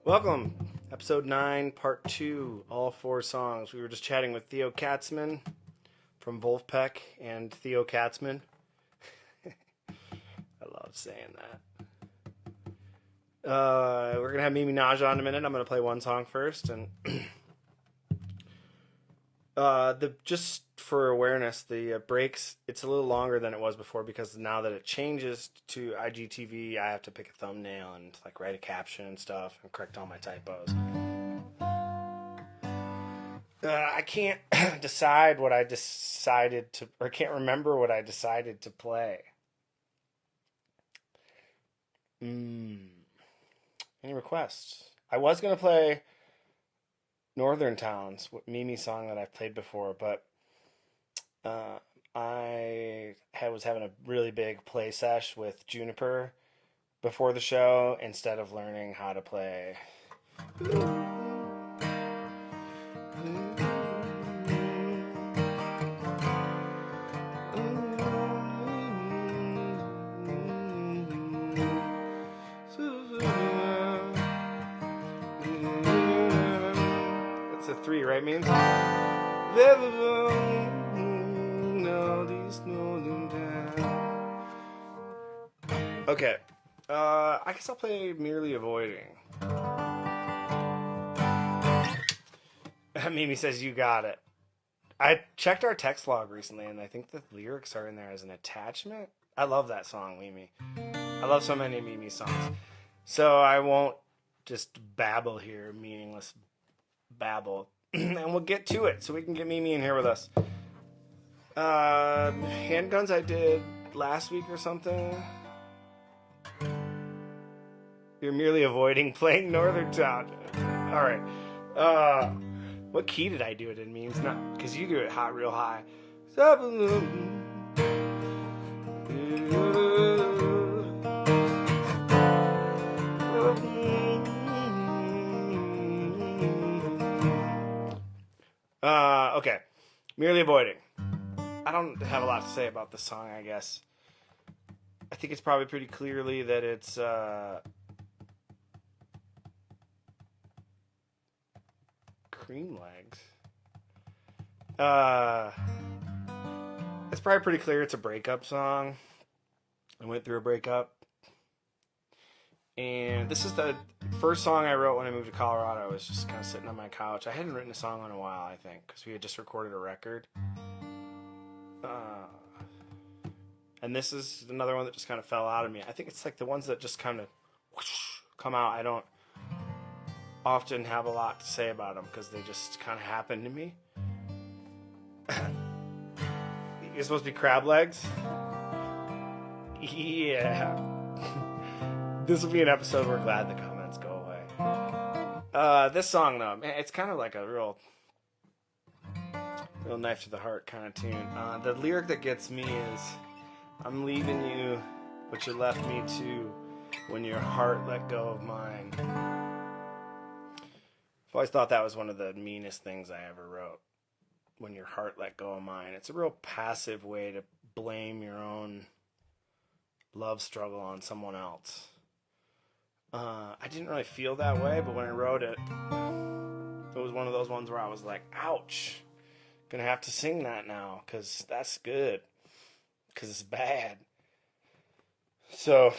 Welcome, episode 9, part 2, all 4 songs. We were just chatting with Theo Katzman from Vulfpeck and Theo Katzman. I love saying that. We're going to have Mimi Naja in a minute. I'm going to play one song first. And just for awareness, the breaks, it's a little longer than it was before because now that it changes to IGTV, I have to pick a thumbnail and like write a caption and stuff and correct all my typos. I can't decide what I decided to, or can't remember what I decided to play. Any requests? I was going to play Northern Towns, Mimi song that I've played before, but I was having a really big play sesh with Juniper before the show instead of learning how to play. That's a 3, right, means? Okay, I guess I'll play Merely Avoiding. Mimi says you got it. I checked our text log recently, and I think the lyrics are in there as an attachment. I love that song, Mimi. I love so many Mimi songs. So I won't just babble here, meaningless babble. And we'll get to it so we can get Mimi in here with us. Handguns I did last week or something. You're merely avoiding playing Northern Town. Alright. What key did I do it in? Means not because you do it hot, real high. Okay. Merely Avoiding. I don't have a lot to say about this song, I guess. I think it's probably pretty clearly that it's cream legs. It's probably pretty clear it's a breakup song. I went through a breakup. And this is the first song I wrote when I moved to Colorado. I was just kind of sitting on my couch. I hadn't written a song in a while, I think, because we had just recorded a record. And this is another one that just kind of fell out of me. I think it's like the ones that just kind of come out. I don't often have a lot to say about them because they just kind of happen to me. You're supposed to be crab legs? Yeah. This will be an episode we're glad the comments go away. This song, though, man, it's kind of like a real knife to the heart kind of tune. The lyric that gets me is, I'm leaving you, but you left me too, when your heart let go of mine. I've always thought that was one of the meanest things I ever wrote. When your heart let go of mine. It's a real passive way to blame your own love struggle on someone else. I didn't really feel that way, but when I wrote it, it was one of those ones where I was like, ouch, gonna have to sing that now, because that's good, because it's bad. So,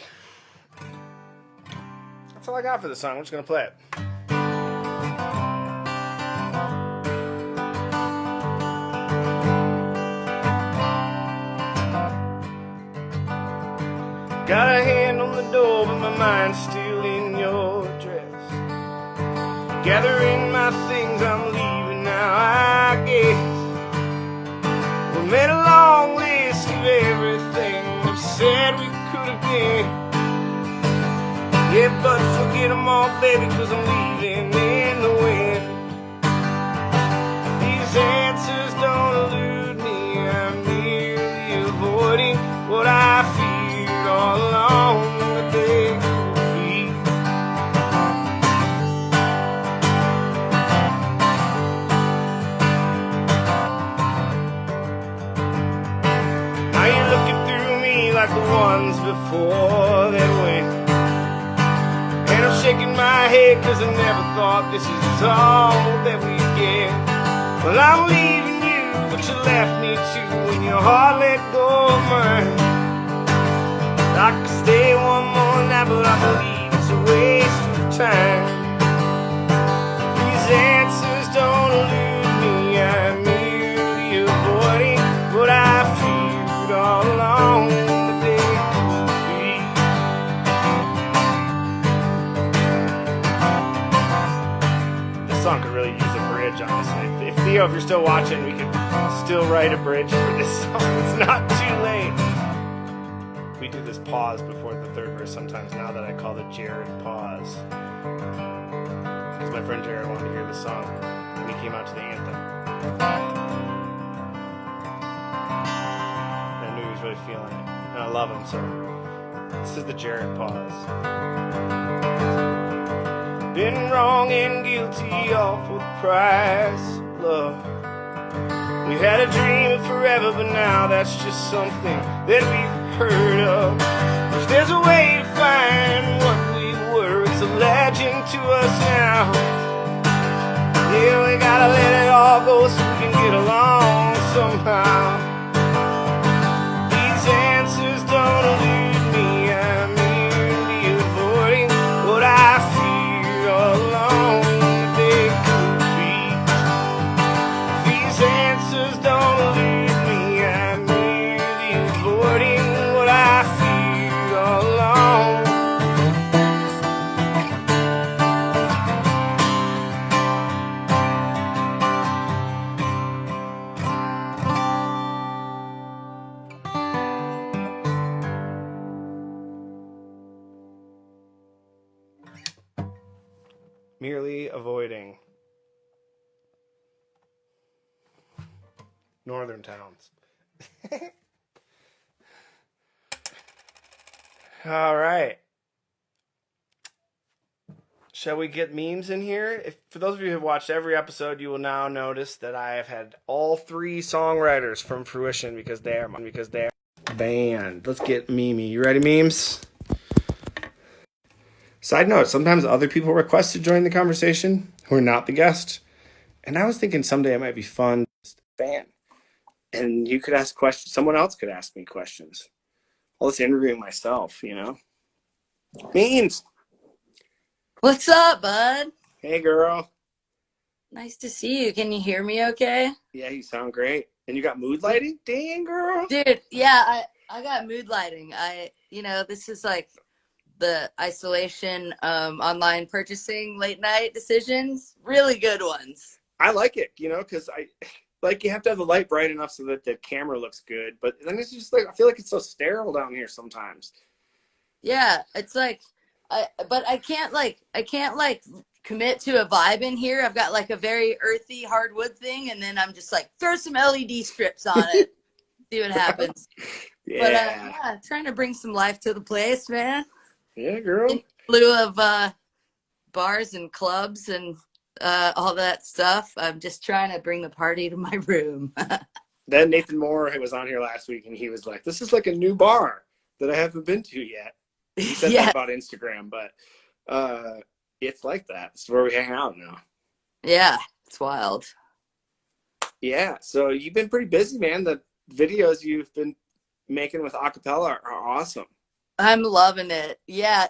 that's all I got for this song. I'm just gonna play it. Got a hand on the door, but my mind's still in your dress. Gathering my things, I'm leaving now, I guess. We made a long list of everything we've said we could have been. Yeah, but forget them all, baby, cause I'm leaving in the wind. These answers don't elude me, I'm merely avoiding what I feel all along the day. Now you're looking through me like the ones before that went. And I'm shaking my head, cause I never thought this is all that we get. Well, I'm leaving you, but you left me too, when your heart let go of mine. I could stay one more night, but I believe it's a waste of time. These answers don't elude me, I'm merely avoiding what I feared all along that they could be. This song could really use a bridge, honestly. If Theo, if you're still watching, we could still write a bridge for this song. It's not too late. We do this pause before the third verse sometimes now that I call it Jared pause. Because my friend Jared wanted to hear the song when he came out to the anthem. And I knew he was really feeling it. And I love him, so this is the Jared pause. Been wrong and guilty, all for the price of love. We had a dream of forever, but now that's just something that we've heard of. If there's a way to find what we were, it's a legend to us now. Yeah, we gotta let it all go so we can get along somehow. These answers don't elude me, I'm merely avoiding what I feared all along that they could be. These answers don't elude me, I'm merely avoiding what I feared all along. Merely avoiding northern towns. All right. Shall we get memes in here? For those of you who have watched every episode, you will now notice that I have had all three songwriters from Fruition because they are band. Let's get Mimi. You ready, memes? Side note, sometimes other people request to join the conversation who are not the guest. And I was thinking someday it might be fun to fan. And you could ask questions. Someone else could ask me questions. All this interviewing myself, you know? Memes. What's up, bud? Hey, girl. Nice to see you. Can you hear me okay? Yeah, you sound great. And you got mood lighting? Dang, girl. Dude, yeah, I got mood lighting. This is like the isolation online purchasing late night decisions. Really good ones. I like it, you know, because you have to have the light bright enough so that the camera looks good. But then it's just like, I feel like it's so sterile down here sometimes. Yeah, it's like, I can't commit to a vibe in here. I've got like a very earthy hardwood thing, and then I'm just like, throw some LED strips on it, see what happens. Yeah. But yeah, trying to bring some life to the place, man. Yeah, girl. In lieu of bars and clubs and all that stuff, I'm just trying to bring the party to my room. Then Nathan Moore was on here last week, and he was like, this is like a new bar that I haven't been to yet. He said Yeah. that about Instagram, but it's like that. It's where we hang out now. Yeah, it's wild. Yeah, so you've been pretty busy, man. The videos you've been making with acapella are awesome. I'm loving it. Yeah,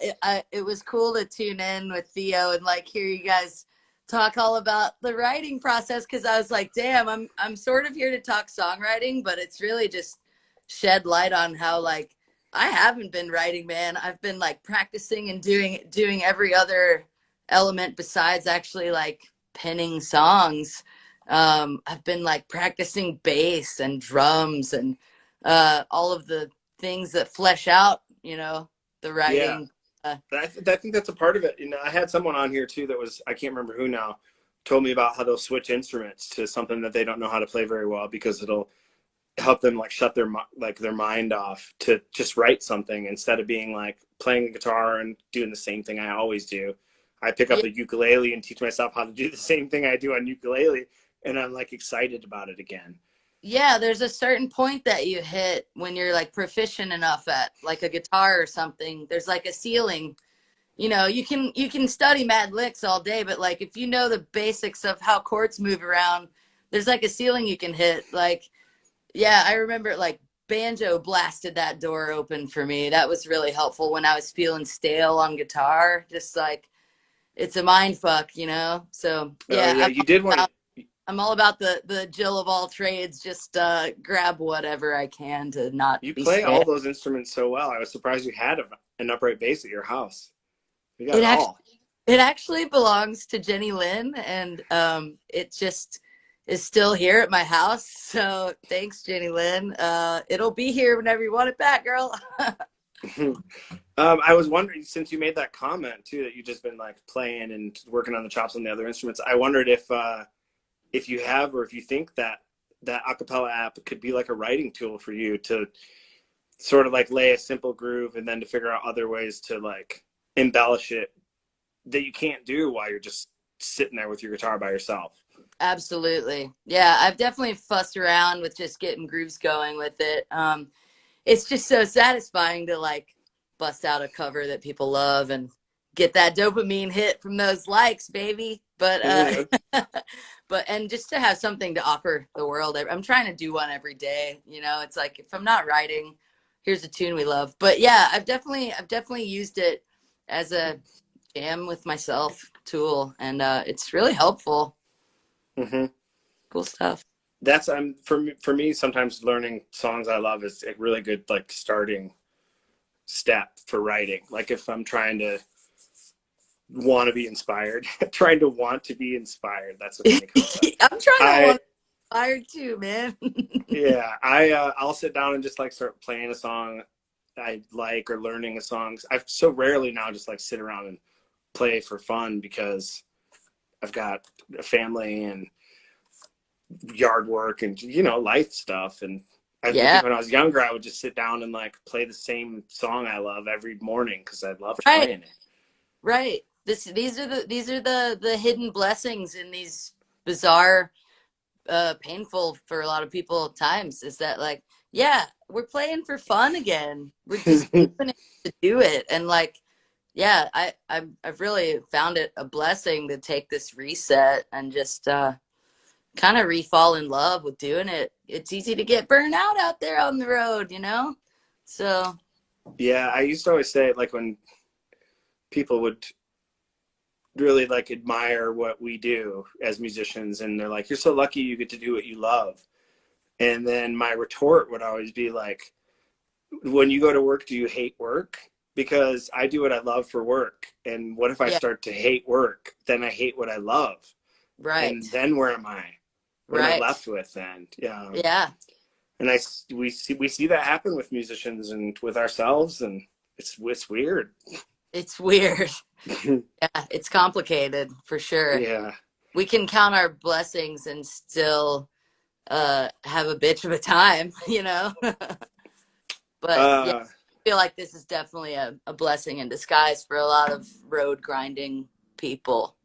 it was cool to tune in with Theo and like hear you guys talk all about the writing process, because I was like, damn, I'm sort of here to talk songwriting, but it's really just shed light on how like I haven't been writing, man. I've been like practicing and doing every other element besides actually like penning songs. I've been like practicing bass and drums and all of the things that flesh out, you know, the writing. Yeah. I think that's a part of it. You know, I had someone on here too that was, I can't remember who now, told me about how they'll switch instruments to something that they don't know how to play very well because it'll help them like shut their mind off to just write something instead of being like playing the guitar and doing the same thing I always do. I pick up the ukulele and teach myself how to do the same thing I do on ukulele, and I'm like excited about it again. Yeah, there's a certain point that you hit when you're like proficient enough at like a guitar or something. There's like a ceiling, you know, you can study mad licks all day, but like if you know the basics of how chords move around, there's like a ceiling you can hit. Like, yeah, I remember like banjo blasted that door open for me. That was really helpful when I was feeling stale on guitar. Just like it's a mind fuck, you know. So Oh yeah, yeah, you did one. I'm all about the Jill of all trades. Just grab whatever I can to not You be play stale. all those instruments so well. I was surprised you had an upright bass at your house. You got It it actually all. it actually belongs to Jenny Lynn, and it just is still here at my house. So thanks, Jenny Lynn. It'll be here whenever you want it back, girl. I was wondering, since you made that comment too, that you just been like playing and working on the chops on the other instruments. I wondered if you have, or if you think that that acapella app could be like a writing tool for you to sort of like lay a simple groove and then to figure out other ways to like embellish it that you can't do while you're just sitting there with your guitar by yourself. Absolutely. Yeah, I've definitely fussed around with just getting grooves going with it. It's just so satisfying to like bust out a cover that people love and get that dopamine hit from those likes, baby. But Yeah. but and just to have something to offer the world. I'm trying to do one every day. You know, it's like if I'm not writing, here's a tune we love. But yeah, I've definitely used it as a jam with myself tool, and it's really helpful. Mm-hmm. Cool stuff. That's for me. Sometimes learning songs I love is a really good like starting step for writing. Like if I'm trying to want to be inspired, trying to want to be inspired. That's a funny concept. I'm trying to I want fire too, man. Yeah, I'll sit down and just like start playing a song I like or learning a song. I so rarely now just like sit around and play for fun because I've got a family and yard work and life stuff. And I think Yeah, when I was younger, I would just sit down and like play the same song I love every morning because I loved right, playing it. right. These are the hidden blessings in these bizarre, painful for a lot of people times. Is that like, yeah, we're playing for fun again. We're just doing it to do it, and like, yeah, I've really found it a blessing to take this reset and just kind of re-fall in love with doing it. It's easy to get burned out there on the road, you know? So, Yeah, I used to always say like when people would really like admire what we do as musicians and they're like, you're so lucky you get to do what you love. And then my retort would always be like, when you go to work, do you hate work? Because I do what I love for work. And what if I yeah, start to hate work? Then I hate what I love. right, And then where am I? What am I right. left with then? Yeah. Yeah, And we see that happen with musicians and with ourselves, and it's weird. it's weird. Yeah, it's complicated for sure. Yeah. We can count our blessings and still have a bitch of a time, you know? But yeah, Uh, I feel like this is definitely a blessing in disguise for a lot of road grinding people,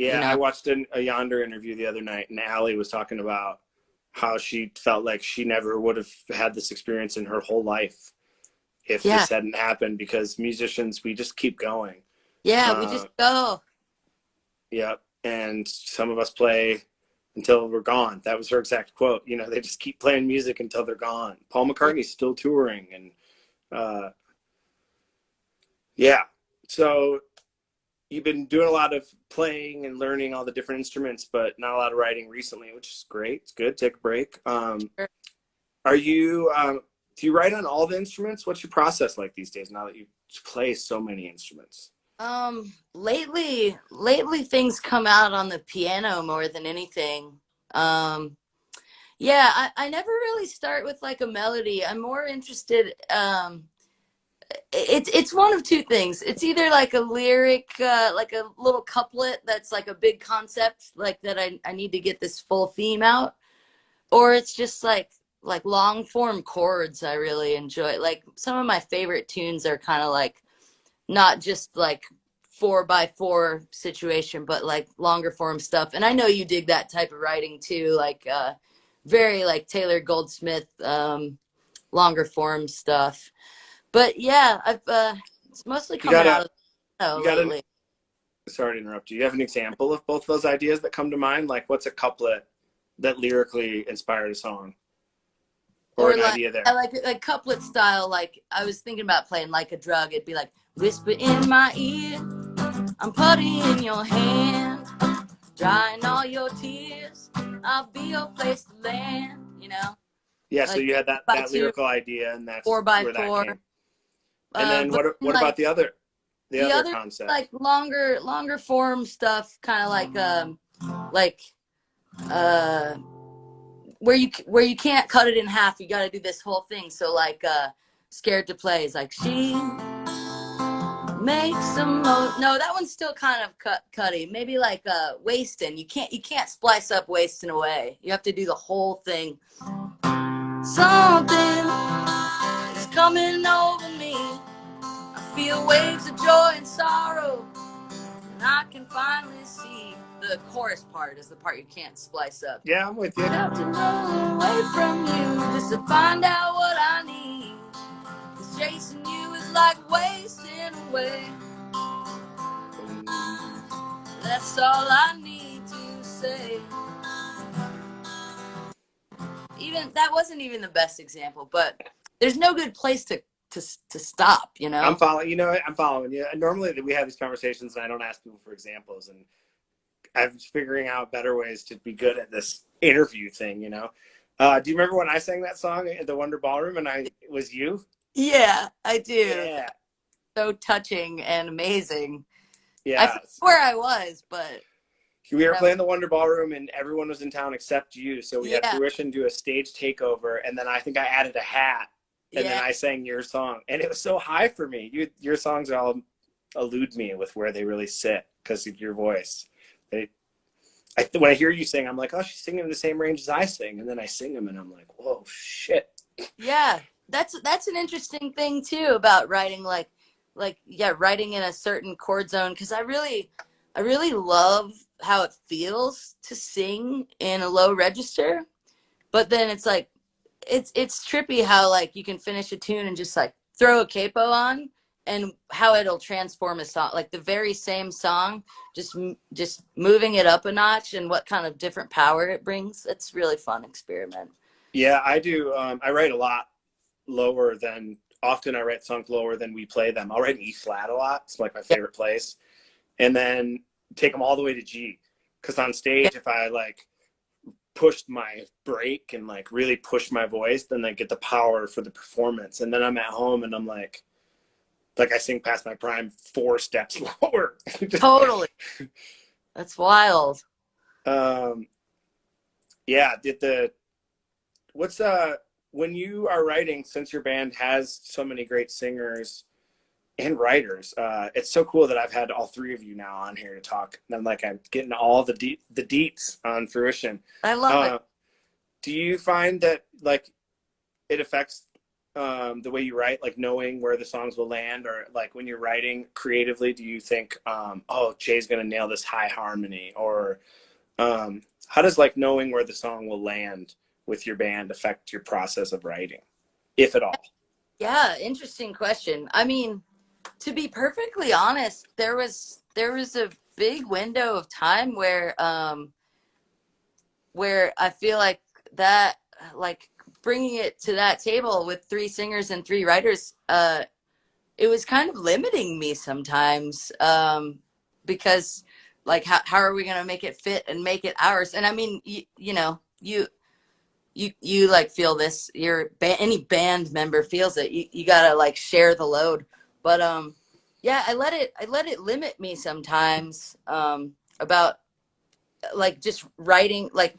you yeah. I know? watched a Yonder interview the other night, and Allie was talking about how she felt like she never would have had this experience in her whole life if Yeah, this hadn't happened because musicians, we just keep going. yeah, we Uh, just go. yeah. And some of us play until we're gone. That was her exact quote. They just keep playing music until they're gone. Paul Yeah, McCartney's still touring. And yeah. So you've been doing a lot of playing and learning all the different instruments, but not a lot of writing recently, which is great. It's good. Take a break. Are you, do you write on all the instruments? What's your process like these days now that you play so many instruments? lately things come out on the piano more than anything. Um, yeah, I never really start with like a melody. I'm more interested. It's one of two things. It's either like a lyric, like a little couplet that's like a big concept, like that I need to get this full theme out, or it's just like long form chords I really enjoy. Like some of my favorite tunes are kind of like not just like 4x4 situation, but like longer form stuff. And I know you dig that type of writing too, like very like Taylor Goldsmith, longer form stuff. But yeah, I've it's mostly You coming out gotta of No, You got an, lately. sorry to interrupt you. You have an example of both those ideas that come to mind? Like, what's a couplet that lyrically inspired a song? Or Or an like idea there? I like couplet style. Like I was thinking about playing Like a Drug. It'd be like, whisper in my ear, I'm putty in your hand, drying all your tears. I'll be your place to land. You know, Yeah, so like you had by that two, lyrical idea, and that's four by where that four. came. And then But what about like the the other other concept? like longer form stuff, kind of like uh where you can't cut it in half. You got to do this whole thing. So like Scared to Play is like, she makes some no, that one's still kind of cutty. Maybe like Wastin'. You can't splice up Wastin' away. You have to do the whole thing. Something is coming over me. I feel waves of joy and sorrow, and I can finally see. The chorus part is the part you can't splice up. Yeah, I'm with you. I have to run away from you just to find out what I need. 'Cause chasing you is like wasting away. That's all I need to say. Even that wasn't even the best example, but there's no good place to stop, you I'm know? following. You know, I'm following you. Normally, we have these conversations, and I don't ask people for examples, and I'm figuring out better ways to be good at this interview thing. You know, do you remember when I sang that song at the Wonder Ballroom, and it was you? Yeah, I do. Yeah, So touching and amazing. I yeah. forget where I was, but We were that was, playing the Wonder Ballroom, and everyone was in town except you. So we had yeah, Fruition do a stage takeover, and then I think I added a hat, and then yeah, I sang your song, and it was so high for me. Your songs all elude me with where they really sit because of your voice. When I hear you sing, I'm like, oh, she's singing in the same range as I sing, and then I sing them, and I'm like, whoa, shit. yeah. That's an interesting thing too about writing, like yeah, writing in a certain chord zone, because I really love how it feels to sing in a low register, but then it's like it's trippy how like you can finish a tune and just like throw a capo on, and how it'll transform a song, like the very same song, just moving it up a notch, and what kind of different power it brings. It's really fun experiment. Yeah, I do. I write a lot lower than often. I write songs lower than we play them. I'll write in E flat a lot. It's like my Yeah, favorite place, and then take them all the way to G. Because on yeah, stage, if I like pushed my break and like really pushed my voice, then I get the power for the performance. And then I'm at home and I'm like I sing past my prime 4 steps lower. totally. That's wild. um, yeah. What's when you are writing, since your band has so many great singers and writers, it's so cool that I've had all three of you now on here to talk. And I'm getting all the deets on Fruition. I love it. Uh, do you find that like it affects the way you write, like knowing where the songs will land, or like when you're writing creatively, do you think, oh, Jay's gonna nail this high harmony, or how does like knowing where the song will land with your band affect your process of writing, if at all? Yeah, interesting question. I mean, to be perfectly honest, there was a big window of time where I feel like that, like bringing it to that table with three singers and three writers, it was kind of limiting me sometimes, because like how are we going to make it fit and make it ours? And I mean, you know, you like feel this, any band member feels it. You got to like share the load. But yeah, I let it limit me sometimes, about like just writing. Like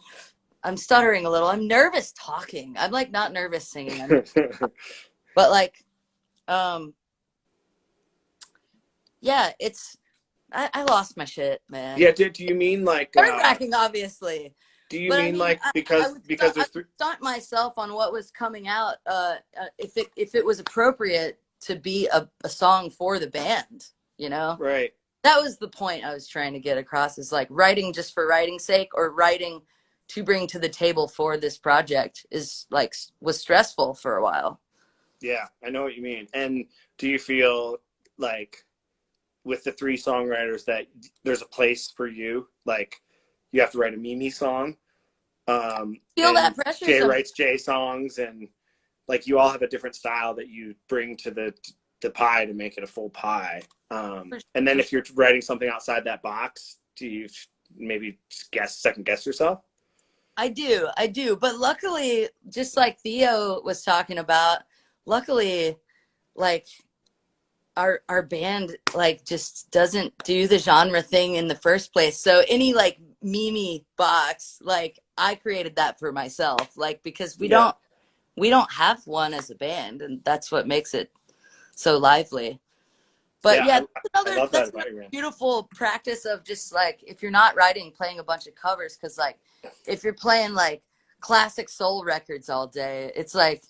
I'm stuttering a little. I'm nervous talking. I'm like not nervous singing. But like um yeah, I lost my shit, man. Yeah, do you mean like Nerve wracking, obviously. do you But I mean mean, like because I there's would stunt myself on what was coming out, if it was appropriate to be a song for the band. You know, right. that was the point I was trying to get across. Is like writing just for writing's sake, or writing to bring to the table for this project is like was stressful for a while. Yeah, I know what you mean. And do you feel like with the three songwriters that there's a place for you. Like you have to write a Mimi song. Feel and that pressure. Jay writes Jay songs, and like you all have a different style that you bring to the pie to make it a full pie. And then if you're writing something outside that box, do you maybe second guess yourself? I do. But luckily, just like Theo was talking about, luckily, like our band like just doesn't do the genre thing in the first place. So any like Mimi box, like I created that for myself, like because we don't have one as a band, and that's what makes it so lively. But I love that's that about another beautiful practice of just like if you're not writing, playing a bunch of covers, because like if you're playing like classic soul records all day, it's like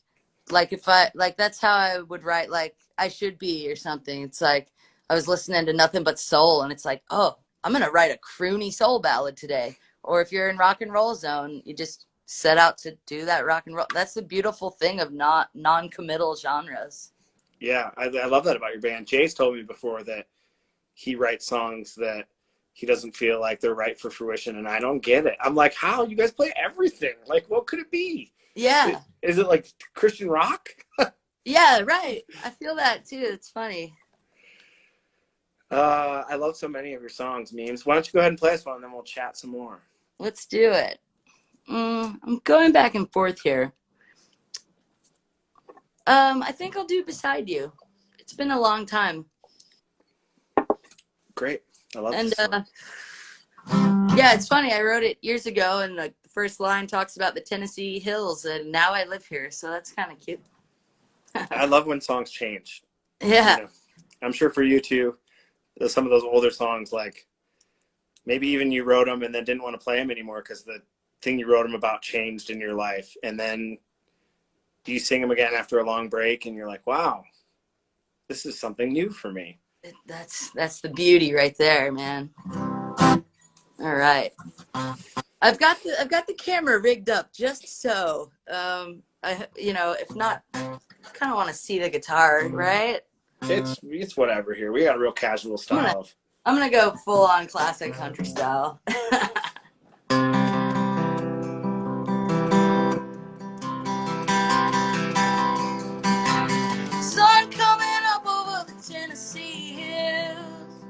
if I like that's how I would write like I Should Be or something. It's like I was listening to nothing but soul, and it's like, oh, I'm gonna write a croony soul ballad today. Or if you're in rock and roll zone, you just set out to do that rock and roll. That's the beautiful thing of not non-committal genres. Yeah, I love that about your band. Jay's told me before that he writes songs that he doesn't feel like they're right for Fruition, and I don't get it. I'm like, how? You guys play everything. Like, what could it be? Yeah. Is it like Christian rock? Yeah, right. I feel that too. It's funny. I love so many of your songs, Memes. Why don't you go ahead and play us one, and then we'll chat some more. Let's do it. I'm going back and forth here. I think I'll do Beside You. It's been a long time. Great. I love and this song. Yeah, it's funny. I wrote it years ago, and like the first line talks about the Tennessee hills, and now I live here, so that's kind of cute. I love when songs change. Yeah. You know, I'm sure for you too, some of those older songs, like maybe even you wrote them and then didn't want to play them anymore because the thing you wrote them about changed in your life. And then you sing them again after a long break and you're like, wow, this is something new for me. That's the beauty right there, man. All right. I've got the camera rigged up just so if not, kind of want to see the guitar, right? It's whatever here. We got a real casual style. I'm gonna go full on classic country style. Sun coming up over the Tennessee hills,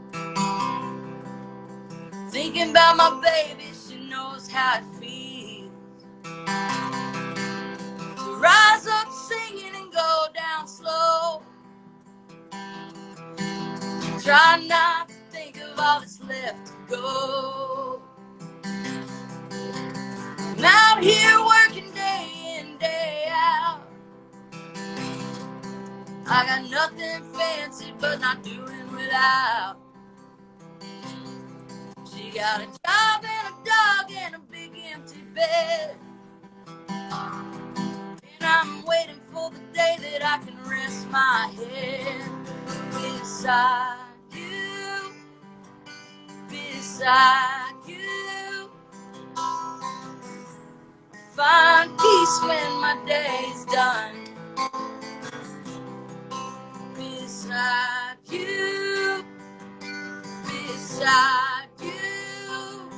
thinking about my baby, she knows how it feels to rise up singing and go down slow. Try not to think of all that's left to go. I'm out here working day in, day out. I got nothing fancy, but not doing without. She got a job and a dog and a big empty bed, and I'm waiting for the day that I can rest my head beside you, beside you. Find peace when my day's done. Beside you, beside you.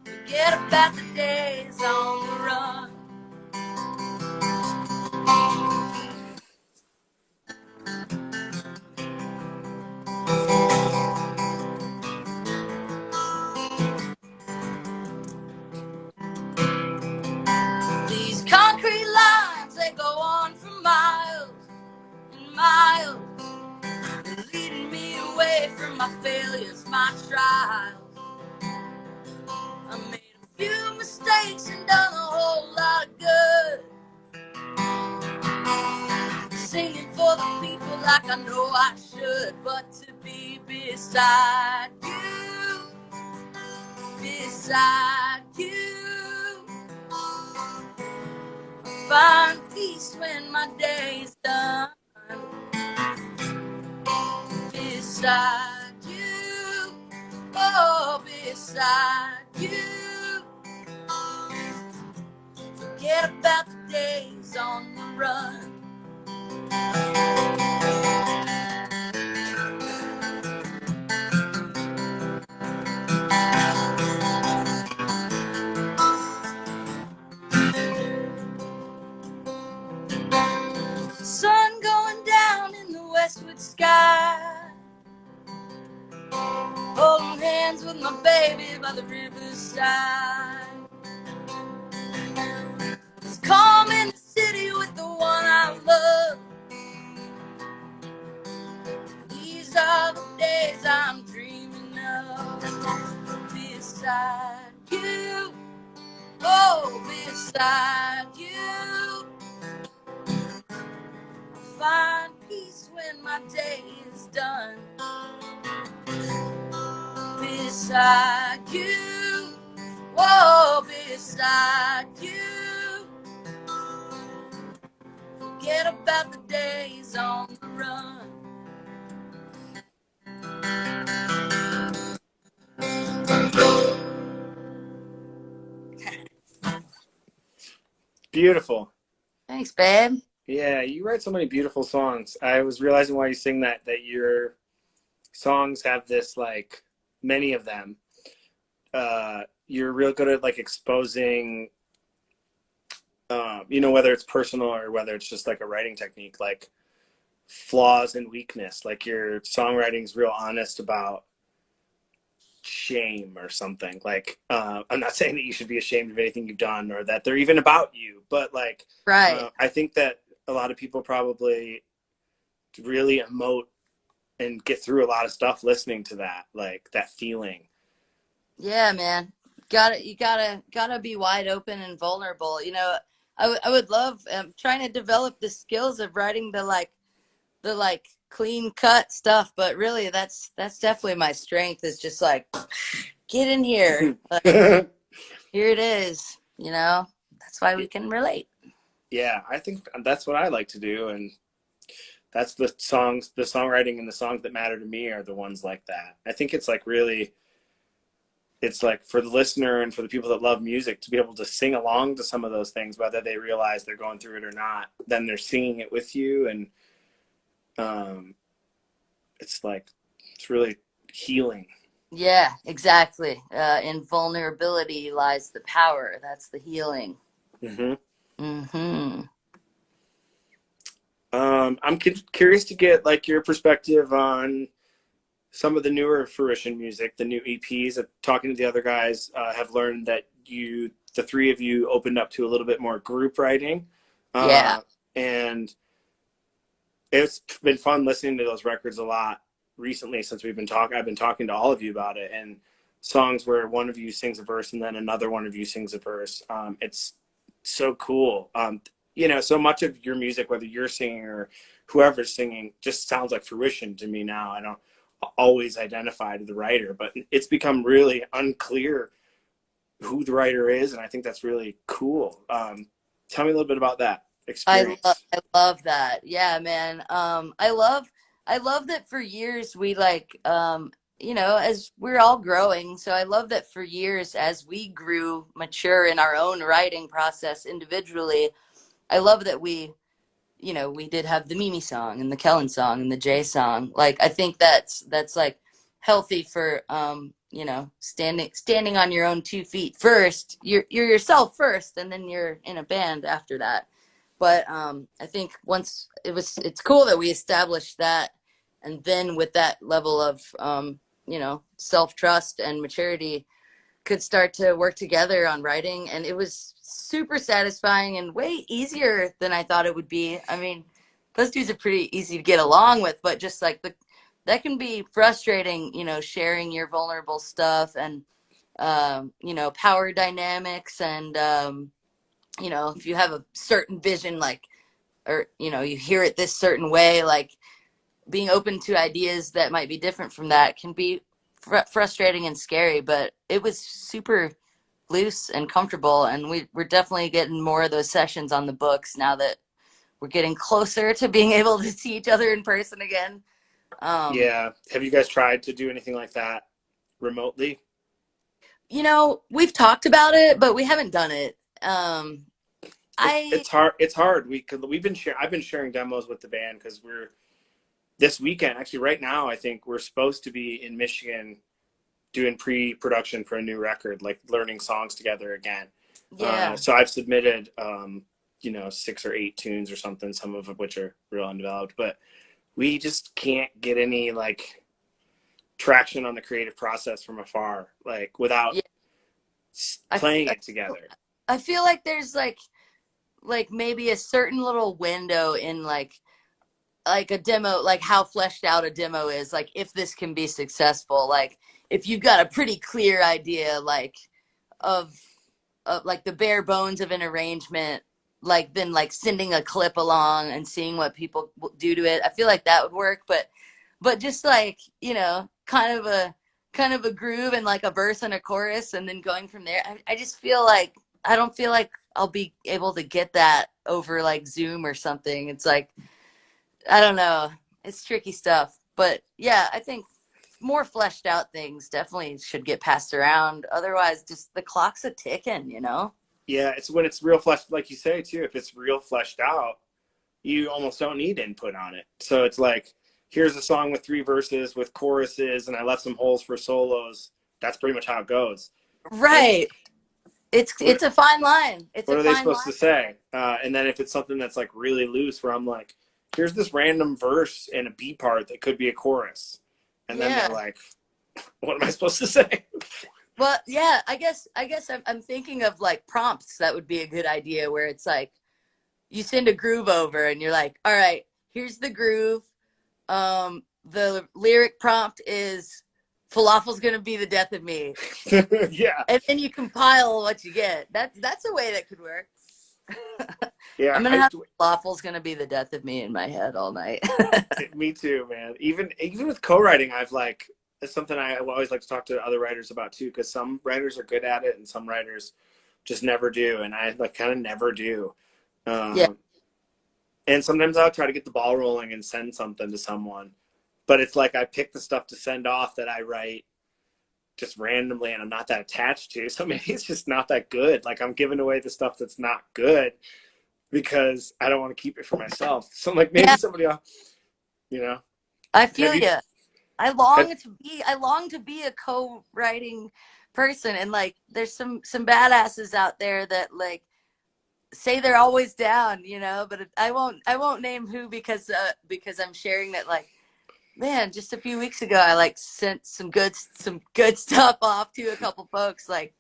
Forget about the days on the run. These concrete lines, they go on for miles and miles, leading me away from my failures, my trials. I made a few mistakes and done a whole lot of good, singing for the people like I know I should. But to be beside you, beside you, find peace when my day's done. Beside you, oh, beside you. Forget about the days on the run. dance with my baby by the riverside. It's calm in the city with the one I love. These are the days I'm dreaming of. Beside you, oh, beside you, I find peace when my day is done. Beside you, oh, beside you, forget about the days on the run. Beautiful. Thanks, babe. Yeah, you write so many beautiful songs. I was realizing while you sing that your songs have this, like, many of them. You're real good at like exposing, you know, whether it's personal or whether it's just like a writing technique, like flaws and weakness. Like your songwriting is real honest about shame or something. Like, I'm not saying that you should be ashamed of anything you've done or that they're even about you, but like, Right. I think that a lot of people probably really emote and get through a lot of stuff listening to that, like that feeling. Yeah, man. You gotta be wide open and vulnerable. You know, I would love. I'm trying to develop the skills of writing the like clean cut stuff, but really that's definitely my strength. Is just like get in here, like here it is. You know, that's why we can relate. Yeah, I think that's what I like to do, and that's the songwriting and the songs that matter to me are the ones like that. I think it's like really, it's like for the listener and for the people that love music to be able to sing along to some of those things, whether they realize they're going through it or not, then they're singing it with you. And it's like, it's really healing. Yeah, exactly. In vulnerability lies the power. That's the healing. Mm-hmm. Mm-hmm. I'm curious to get like your perspective on some of the newer Fruition music, the new EPs. Talking to the other guys, have learned that the three of you, opened up to a little bit more group writing. Yeah. And it's been fun listening to those records a lot recently since I've been talking to all of you about it, and songs where one of you sings a verse and then another one of you sings a verse. It's so cool. You know, so much of your music, whether you're singing or whoever's singing, just sounds like Fruition to me now. I don't always identify to the writer, but it's become really unclear who the writer is, and I think that's really cool. Tell me a little bit about that experience. I love that. Yeah, man. I love that for years we like you know, as we're all growing. So I love that for years as we grew mature in our own writing process individually, I love that we, you know, we did have the Mimi song and the Kellen song and the Jay song. Like I think that's like healthy for you know, standing on your own 2 feet first. You're yourself first and then you're in a band after that. But I think once it's cool that we established that, and then with that level of you know, self-trust and maturity, could start to work together on writing, and it was super satisfying and way easier than I thought it would be. I mean, those dudes are pretty easy to get along with, but just like that can be frustrating, you know, sharing your vulnerable stuff and you know, power dynamics and you know, if you have a certain vision, like, or, you know, you hear it this certain way, like being open to ideas that might be different from that can be frustrating and scary, but it was super loose and comfortable. And we're definitely getting more of those sessions on the books now that we're getting closer to being able to see each other in person again. Yeah. Have you guys tried to do anything like that remotely? You know, we've talked about it, but we haven't done it. It's hard. It's hard. I've been sharing demos with the band because we're this weekend, actually right now, I think we're supposed to be in Michigan doing pre-production for a new record, like learning songs together again. Yeah. So I've submitted, you know, 6 or 8 tunes or something, some of which are real undeveloped, but we just can't get any like traction on the creative process from afar, like without Yeah. playing it together. I feel like there's like maybe a certain little window in like a demo, like how fleshed out a demo is, like if this can be successful, like if you've got a pretty clear idea like of like the bare bones of an arrangement, like then like sending a clip along and seeing what people do to it. I feel like that would work, but just like, you know, kind of a groove and like a verse and a chorus and then going from there. I just feel like I don't feel like I'll be able to get that over like Zoom or something. It's like, I don't know. It's tricky stuff. But yeah, I think more fleshed out things definitely should get passed around. Otherwise, just the clock's a ticking, you know? Yeah, it's when it's real fleshed, like you say too, if it's real fleshed out, you almost don't need input on it. So it's like, here's a song with 3 verses with choruses and I left some holes for solos. That's pretty much how it goes. Right. It's a fine line. It's what a are they fine supposed line. to say? And then if it's something that's like really loose where I'm like, here's this random verse and a B part that could be a chorus. And then they're like, what am I supposed to say? Well, yeah, I guess I'm thinking of like prompts. That would be a good idea where it's like you send a groove over and you're like, all right, here's the groove. The lyric prompt is "Falafel's gonna be the death of me." Yeah. And then you compile what you get. That's a way that could work. Yeah. I'm gonna have "Falafel's gonna be the death of me" in my head all night. Me too, man. Even with co-writing, I've like, it's something I always like to talk to other writers about too, because some writers are good at it and some writers just never do, and I like kind of never do. Yeah. And sometimes I'll try to get the ball rolling and send something to someone, but it's like I pick the stuff to send off that I write just randomly and I'm not that attached to. So maybe it's just not that good. Like I'm giving away the stuff that's not good because I don't want to keep it for myself. So like maybe somebody else, you know. I feel you. I long to be a co-writing person, and like there's some badasses out there that like say they're always down, you know, but I won't name who because I'm sharing that, like, man, just a few weeks ago I like sent some good stuff off to a couple folks like,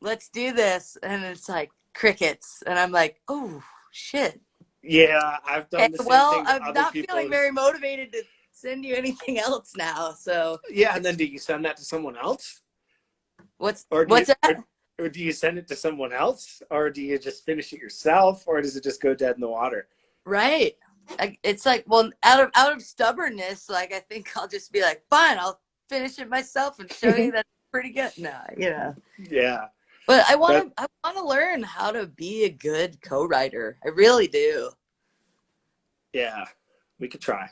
let's do this, and it's like crickets, and I'm like, oh shit. Yeah, I've done the same thing to I'm other not people. feeling very motivated to send you anything else now. So yeah, and then do you send that to someone else? What's that? Or do you send it to someone else, or do you just finish it yourself, or does it just go dead in the water? Right. It's like, well, out of stubbornness, like I think I'll just be like, fine, I'll finish it myself and show you that's pretty good. No, you know. Yeah. But I want to learn how to be a good co-writer. I really do. Yeah, we could try.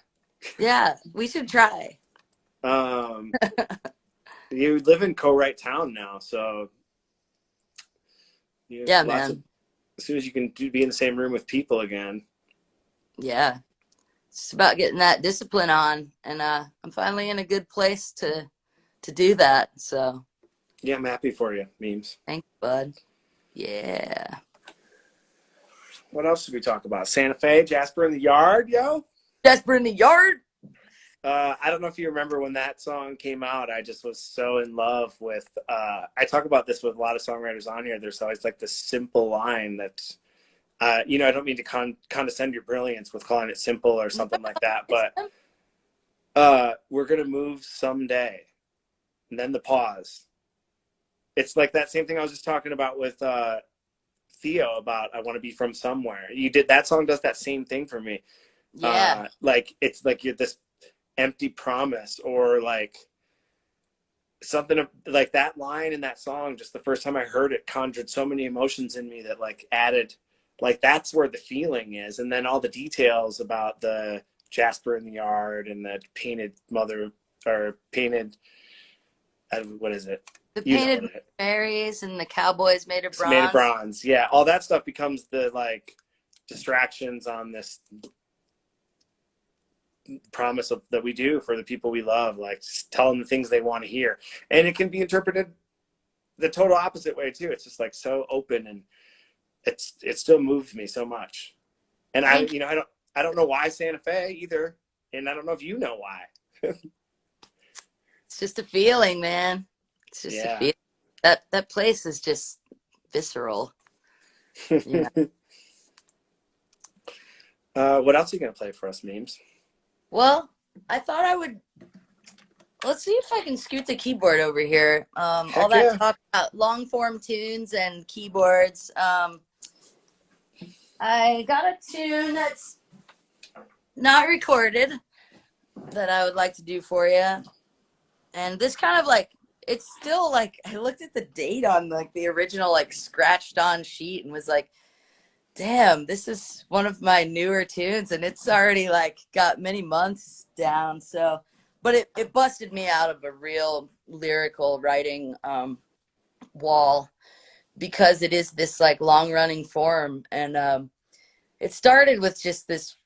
Yeah, we should try. You live in co-write town now, so yeah, man. As soon as you can be in the same room with people again. Yeah, it's about getting that discipline on, and I'm finally in a good place to do that. So yeah, I'm happy for you, Memes. Thanks, bud. Yeah. What else should we talk about? Santa Fe, Jasper in the Yard, yo. Jasper in the Yard. I don't know if you remember when that song came out. I just was so in love with. I talk about this with a lot of songwriters on here. There's always like this simple line that, you know, I don't mean to condescend your brilliance with calling it simple or something like that, but we're gonna move someday, and then the pause. It's like that same thing I was just talking about with Theo about I want to be from somewhere. That song does that same thing for me. Yeah. Like it's like you're this empty promise, or like something like that line in that song. Just the first time I heard it conjured so many emotions in me that like added, like that's where the feeling is. And then all the details about the Jasper in the Yard and the painted mother or painted, what is it? The painted Marys and the cowboys made of bronze. Made of bronze. Yeah. All that stuff becomes the like distractions on this promise that we do for the people we love, like tell them the things they want to hear. And it can be interpreted the total opposite way too. It's just like so open, and it still moves me so much. And I don't know why Santa Fe either, and I don't know if you know why. It's just a feeling, man. It's just a feeling. That place is just visceral. Yeah. What else are you gonna play for us, Memes? Well, I thought I would. Let's see if I can scoot the keyboard over here. All that talk about long form tunes and keyboards. I got a tune that's not recorded that I would like to do for you. And this kind of like, it's still like, I looked at the date on like the original like scratched on sheet and was like, damn, this is one of my newer tunes and it's already like got many months down. So, but it busted me out of a real lyrical writing wall because it is this like long running form. And it started with just this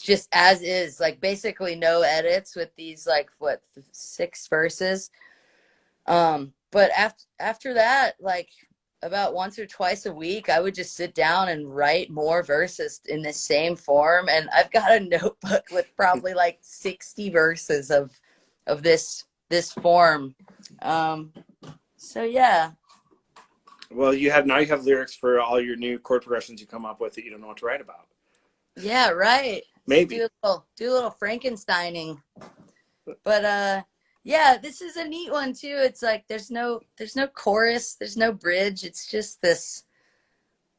just as is, like basically no edits with these like 6 verses. But after that, like about once or twice a week, I would just sit down and write more verses in the same form. And I've got a notebook with probably like 60 verses of this form. So yeah. Well, you have lyrics for all your new chord progressions you come up with that you don't know what to write about. Yeah, right. Maybe do a little Frankensteining. But yeah, this is a neat one too. It's like there's no chorus, there's no bridge. It's just this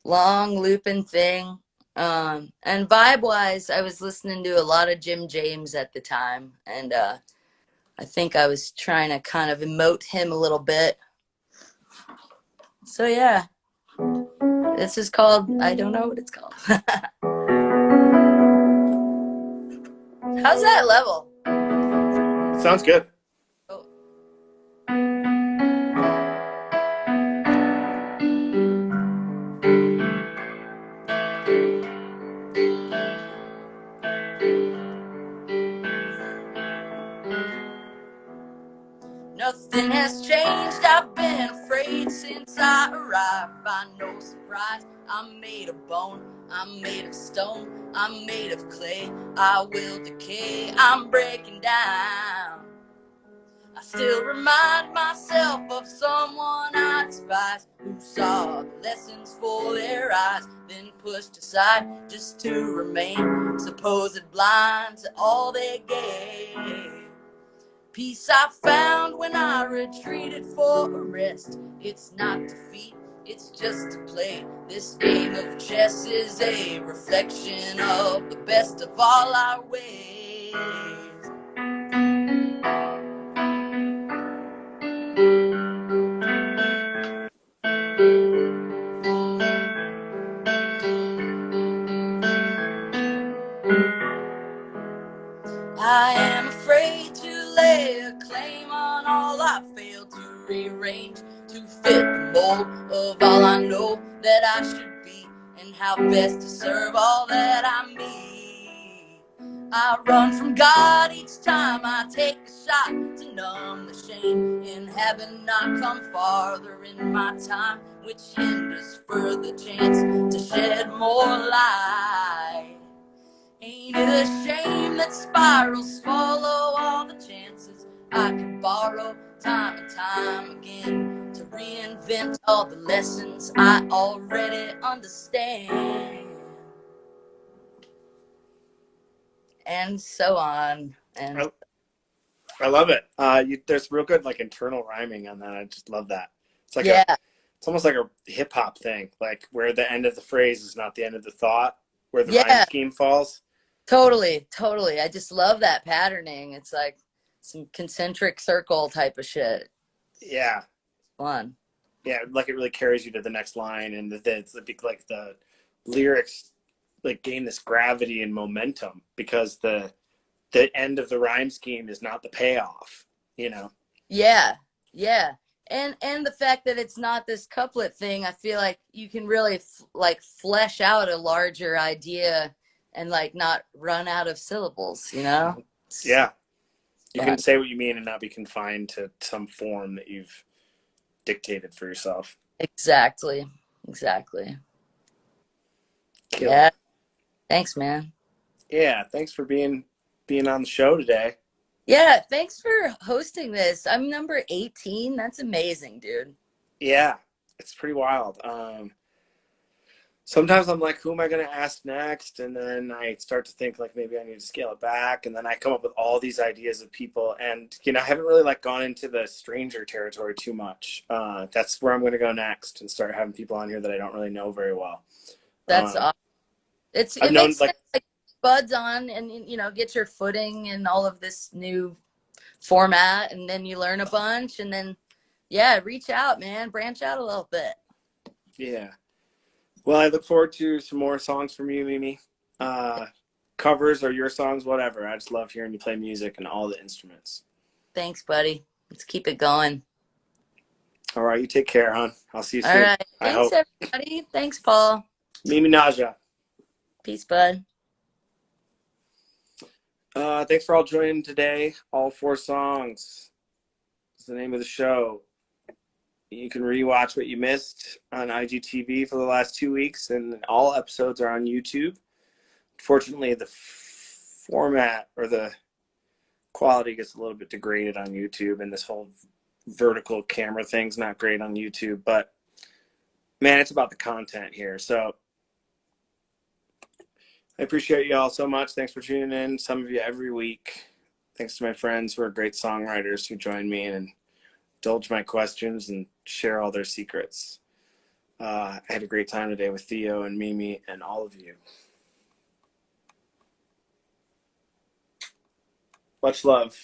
long looping thing. And vibe wise, I was listening to a lot of Jim James at the time, and I think I was trying to kind of emote him a little bit. So yeah, this is called, I don't know what it's called. How's that level? sounds good. Oh. Nothing has changed, I've been afraid since I arrived. By no surprise, I'm made of bone, I'm made of stone, I'm made of clay. I will decay, I'm breaking down. I still remind myself of someone I despise, who saw the lessons for their eyes, then pushed aside just to remain supposed blind to all they gave. Peace I found when I retreated for a rest. It's not defeat, it's just to play. This game of chess is a reflection of the best of all our ways. I am afraid to lay a claim on all I failed to rearrange to fit the mold of all I know that I should be, and how best to serve all that I meet. I run from God each time I take a shot to numb the shame in having not come farther in my time, which hinders further chance to shed more light. Ain't it a shame that spirals follow all the chances I could borrow time and time again to reinvent all the lessons I already understand? And so on. And I love it. There's real good like internal rhyming on that. I just love that. It's like yeah. It's almost like a hip hop thing, like where the end of the phrase is not the end of the thought, where the rhyme scheme falls. Totally. I just love that patterning. It's like some concentric circle type of shit. Yeah. Fun. Yeah, like it really carries you to the next line, and it's like the lyrics like gain this gravity and momentum because the end of the rhyme scheme is not the payoff, you know? Yeah. And the fact that it's not this couplet thing, I feel like you can really like flesh out a larger idea and like not run out of syllables, you know? Yeah. You can say what you mean and not be confined to some form that you've dictated for yourself. Exactly. Kill Yeah. Thanks, man. Yeah, thanks for being on the show today. Yeah, thanks for hosting this. I'm number 18. That's amazing, dude. Yeah, it's pretty wild. Sometimes I'm like, who am I going to ask next? And then I start to think like maybe I need to scale it back. And then I come up with all these ideas of people. And, you know, I haven't really like gone into the stranger territory too much. That's where I'm going to go next and start having people on here that I don't really know very well. That's awesome. I've It known makes sense, like buds on and, you know, get your footing and all of this new format, and then you learn a bunch, and then yeah, reach out, man, branch out a little bit. Yeah. Well, I look forward to some more songs from you, Mimi. Covers or your songs, whatever. I just love hearing you play music and all the instruments. Thanks, buddy. Let's keep it going. All right, you take care, hon. I'll see you All soon. right. I Thanks, hope. everybody. Thanks, Paul. Mimi Naja. Peace, bud. Thanks for all joining today. All 4 songs is the name of the show. You can rewatch what you missed on IGTV for the last 2 weeks, and all episodes are on YouTube. Fortunately, the format or the quality gets a little bit degraded on YouTube, and this whole vertical camera thing's not great on YouTube, but man, it's about the content here. So I appreciate you all so much. Thanks for tuning in. Some of you every week. Thanks to my friends who are great songwriters who join me and indulge my questions and share all their secrets. I had a great time today with Theo and Mimi and all of you. Much love.